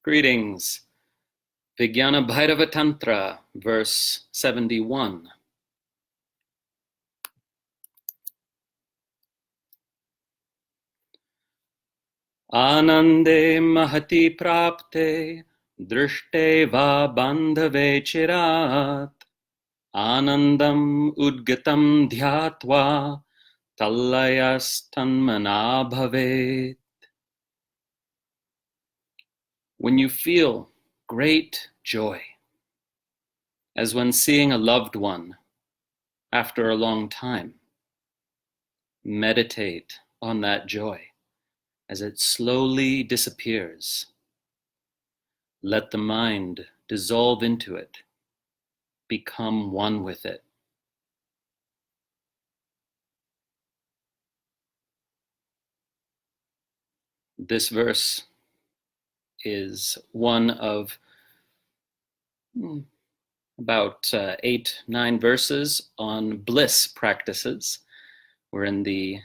Greetings. Vijñāna-bhairava-tantra, verse 71. Ānande mahati prāpte, dṛṣṭe bāndhave cirāt, ānandam udgataṃ dhyātvā, tallayas tanmanā bhavet. When you feel great joy, as when seeing a loved one after a long time, meditate on that joy as it slowly disappears. Let the mind dissolve into it, become one with it. This verse is one of about 8-9 verses on bliss practices. We're in the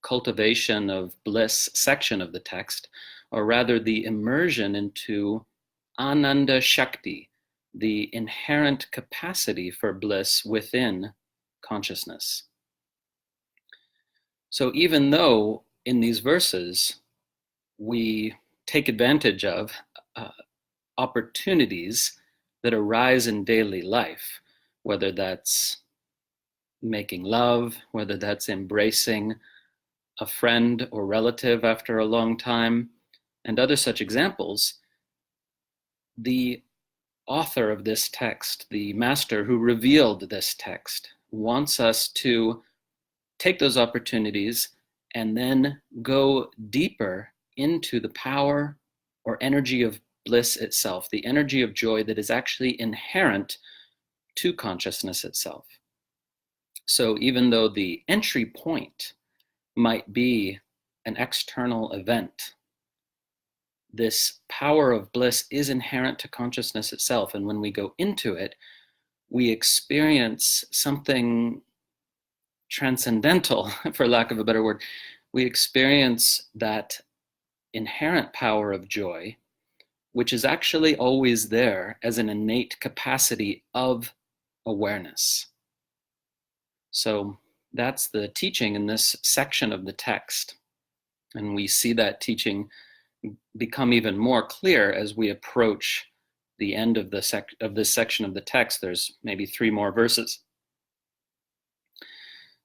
cultivation of bliss section of the text, or rather the immersion into ānanda shakti, the inherent capacity for bliss within consciousness. So even though in these verses we take advantage of opportunities that arise in daily life, whether that's making love, whether that's embracing a friend or relative after a long time, and other such examples, the author of this text, the master who revealed this text, wants us to take those opportunities and then go deeper into the power or energy of bliss itself, the energy of joy that is actually inherent to consciousness itself. So even though the entry point might be an external event, this power of bliss is inherent to consciousness itself. And when we go into it, we experience something transcendental, for lack of a better word. We experience that inherent power of joy, which is actually always there as an innate capacity of awareness. So that's the teaching in this section of the text. And we see that teaching become even more clear as we approach the end of this section of the text. There's maybe 3 more verses.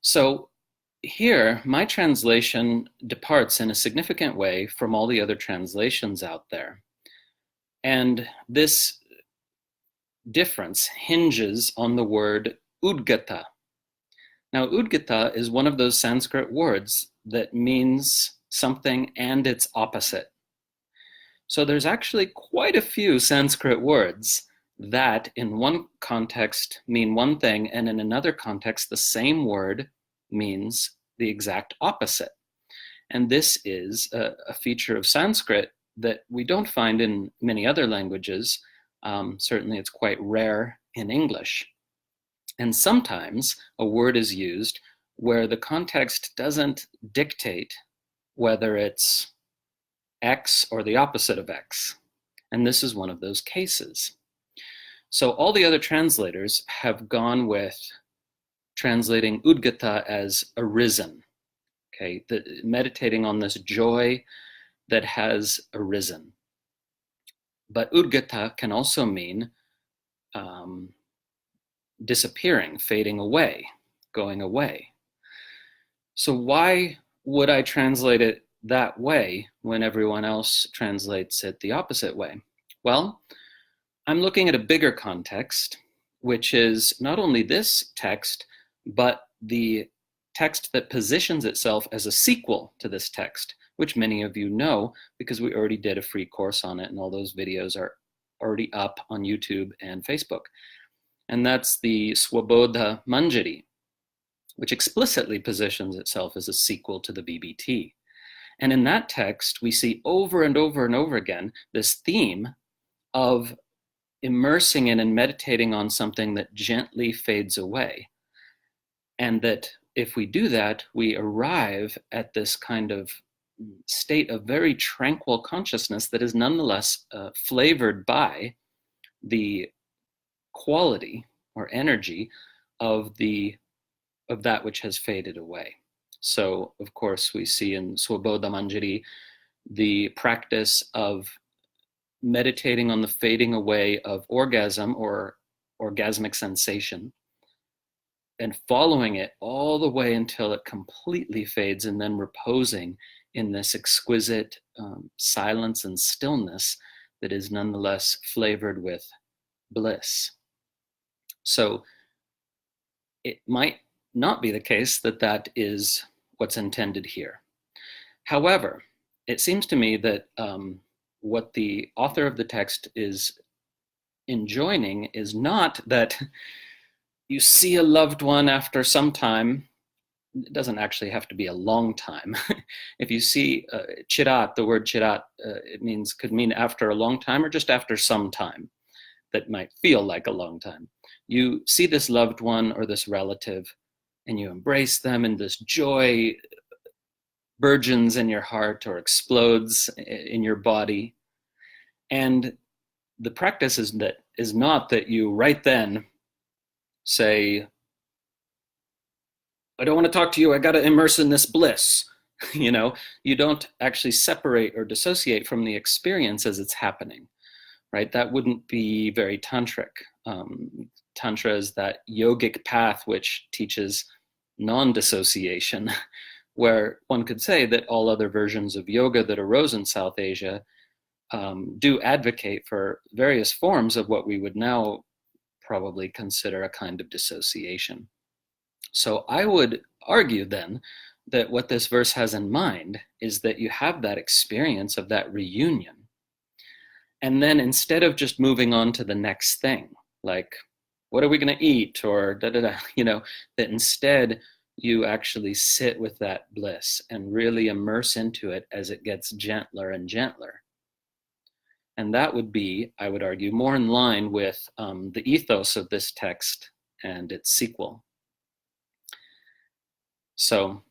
So here, my translation departs in a significant way from all the other translations out there. And this difference hinges on the word udgataṃ. Now, udgataṃ is one of those Sanskrit words that means something and its opposite. So there's actually quite a few Sanskrit words that in one context mean one thing, and in another context, the same word means the exact opposite. And this is a feature of Sanskrit that we don't find in many other languages. Certainly it's quite rare in English. And sometimes a word is used where the context doesn't dictate whether it's X or the opposite of X. And this is one of those cases. So all the other translators have gone with translating udgataṃ as arisen, okay, meditating on this joy that has arisen. But udgataṃ can also mean disappearing, fading away, going away. So why would I translate it that way when everyone else translates it the opposite way? Well, I'm looking at a bigger context, which is not only this text, but the text that positions itself as a sequel to this text, which many of you know because we already did a free course on it, and all those videos are already up on YouTube and Facebook. And that's the Swabodha Manjari, which explicitly positions itself as a sequel to the VBT. And in that text, we see over and over and over again this theme of immersing in and meditating on something that gently fades away. And that if we do that, we arrive at this kind of state of very tranquil consciousness that is nonetheless flavored by the quality or energy of that which has faded away. So, of course, we see in Swabodha Manjari the practice of meditating on the fading away of orgasm or orgasmic sensation and following it all the way until it completely fades, and then reposing in this exquisite silence and stillness that is nonetheless flavored with bliss. So it might not be the case that that is what's intended here. However, it seems to me that what the author of the text is enjoining is not that you see a loved one after some time. It doesn't actually have to be a long time. If you see cirāt, the word cirāt, could mean after a long time or just after some time that might feel like a long time. You see this loved one or this relative and you embrace them, and this joy burgeons in your heart or explodes in your body. And the practice is not that you right then say, I don't want to talk to you, I got to immerse in this bliss. You don't actually separate or dissociate from the experience as it's happening, right? That wouldn't be very tantric. Tantra is that yogic path which teaches non-dissociation, where one could say that all other versions of yoga that arose in South Asia do advocate for various forms of what we would now probably consider a kind of dissociation. So I would argue then that what this verse has in mind is that you have that experience of that reunion. And then instead of just moving on to the next thing, like, what are we going to eat? Or that instead you actually sit with that bliss and really immerse into it as it gets gentler and gentler. And that would be, I would argue, more in line with the ethos of this text and its sequel. So,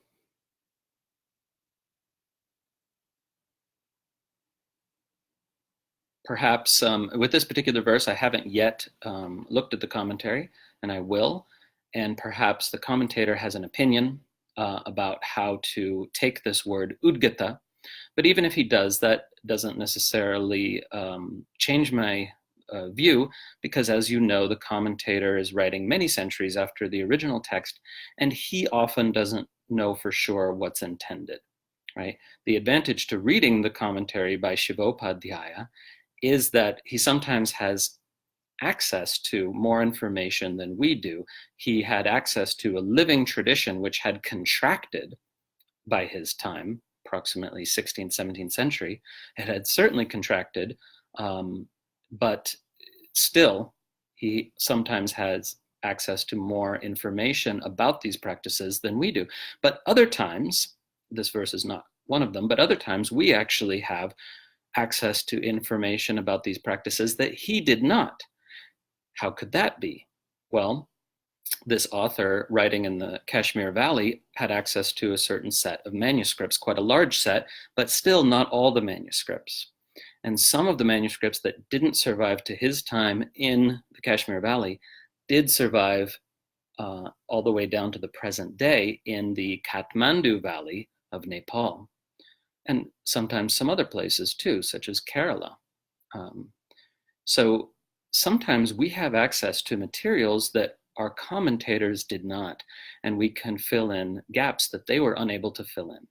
perhaps with this particular verse, I haven't yet looked at the commentary, and I will. And perhaps the commentator has an opinion about how to take this word udgataṃ. But even if he does, that doesn't necessarily change my view, because as you know, the commentator is writing many centuries after the original text, and he often doesn't know for sure what's intended, right? The advantage to reading the commentary by Shivopadhyaya is that he sometimes has access to more information than we do. He had access to a living tradition which had contracted by his time, approximately 16th, 17th century. It had certainly contracted, but still, he sometimes has access to more information about these practices than we do. But other times, this verse is not one of them, but other times we actually have access to information about these practices that he did not. How could that be? Well, this author writing in the Kashmir Valley had access to a certain set of manuscripts, quite a large set, but still not all the manuscripts. And some of the manuscripts that didn't survive to his time in the Kashmir Valley did survive all the way down to the present day in the Kathmandu Valley of Nepal, and sometimes some other places too, such as Kerala. So sometimes we have access to materials that our commentators did not, and we can fill in gaps that they were unable to fill in.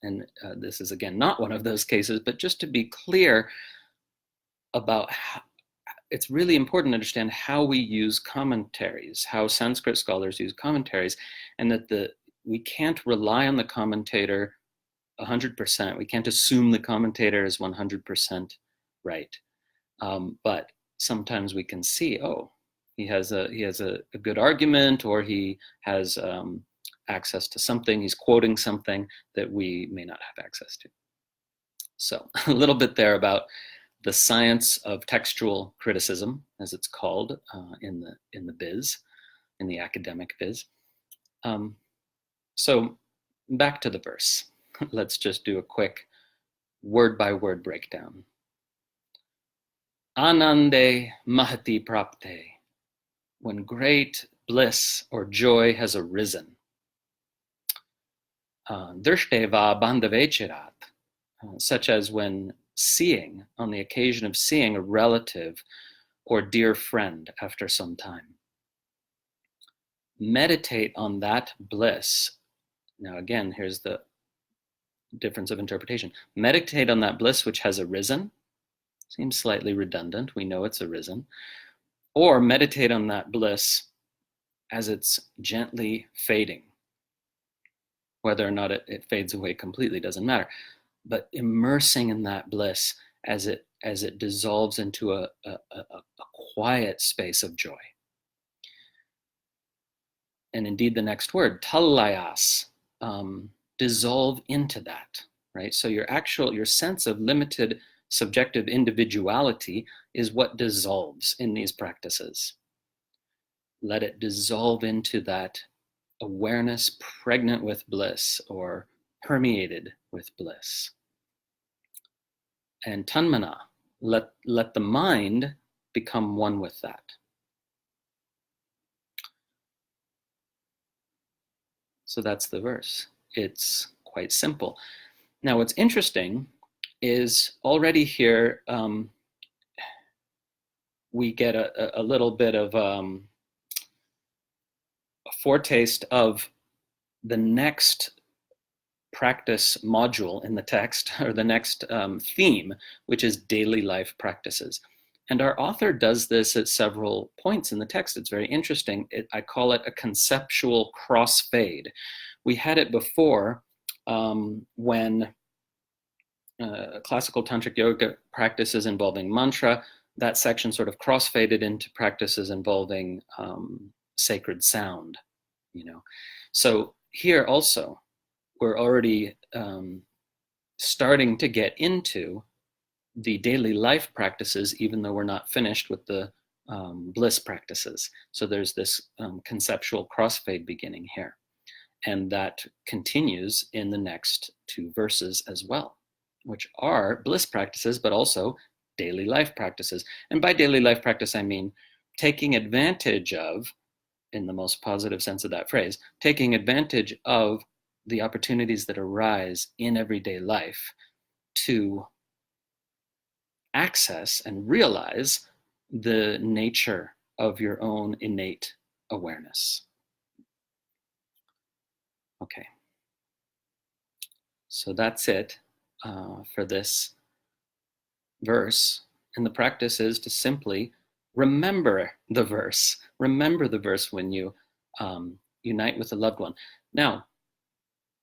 And this is, again, not one of those cases, but just to be clear about how, it's really important to understand how we use commentaries, how Sanskrit scholars use commentaries, and that we can't rely on the commentator 100%. We can't assume the commentator is 100% right. But sometimes we can see, oh, he has a good argument, or he has access to something, he's quoting something that we may not have access to. So a little bit there about the science of textual criticism, as it's called in the biz, in the academic biz. So back to the verse. let's just do a quick word-by-word breakdown. Ānande mahati prāpte, when great bliss or joy has arisen. Dṛṣṭe bāndhave cirāt, such as when seeing, on the occasion of seeing a relative or dear friend after some time. Meditate on that bliss. Now again, here's the difference of interpretation. Meditate on that bliss which has arisen. Seems slightly redundant. We know it's arisen. Or meditate on that bliss as it's gently fading. Whether or not it fades away completely doesn't matter. But immersing in that bliss as it dissolves into a quiet space of joy. And indeed, the next word, tallayas, dissolve into that, right? So your sense of limited subjective individuality is what dissolves in these practices. Let it dissolve into that awareness pregnant with bliss or permeated with bliss. And tanmanā, let the mind become one with that. So that's the verse. It's quite simple. Now, what's interesting is already here we get a little bit of a foretaste of the next practice module in the text, or the next theme, which is daily life practices. And our author does this at several points in the text. It's very interesting. I call it a conceptual crossfade. We had it before when classical tantric yoga practices involving mantra, that section sort of crossfaded into practices involving sacred sound, So here also, we're already starting to get into the daily life practices, even though we're not finished with the bliss practices. So there's this conceptual crossfade beginning here. And that continues in the next two verses as well, which are bliss practices, but also daily life practices. And by daily life practice, I mean taking advantage of, in the most positive sense of that phrase, taking advantage of the opportunities that arise in everyday life to access and realize the nature of your own innate awareness. Okay, so that's it for this verse. And the practice is to simply remember the verse. Remember the verse when you unite with a loved one. Now,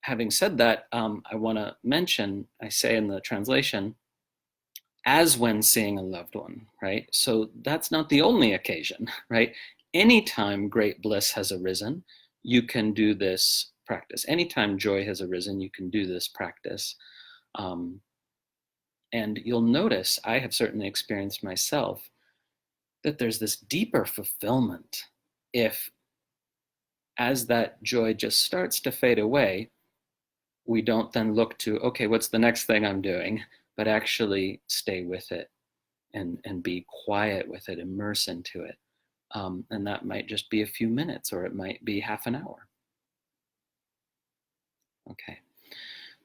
having said that, I want to mention, I say in the translation, as when seeing a loved one, right? So that's not the only occasion, right? Anytime great bliss has arisen, you can do this practice. Anytime joy has arisen, you can do this practice. And you'll notice, I have certainly experienced myself, that there's this deeper fulfillment if, as that joy just starts to fade away, we don't then look to, okay, what's the next thing I'm doing? But actually stay with it and be quiet with it, immerse into it. And that might just be a few minutes, or it might be half an hour. Okay,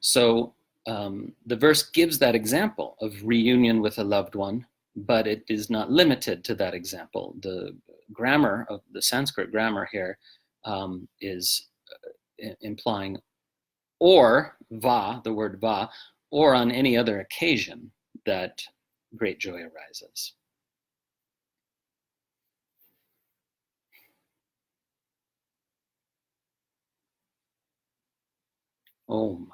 so the verse gives that example of reunion with a loved one, but it is not limited to that example. The grammar of the Sanskrit grammar here is implying or va, the word va, or on any other occasion that great joy arises. Om.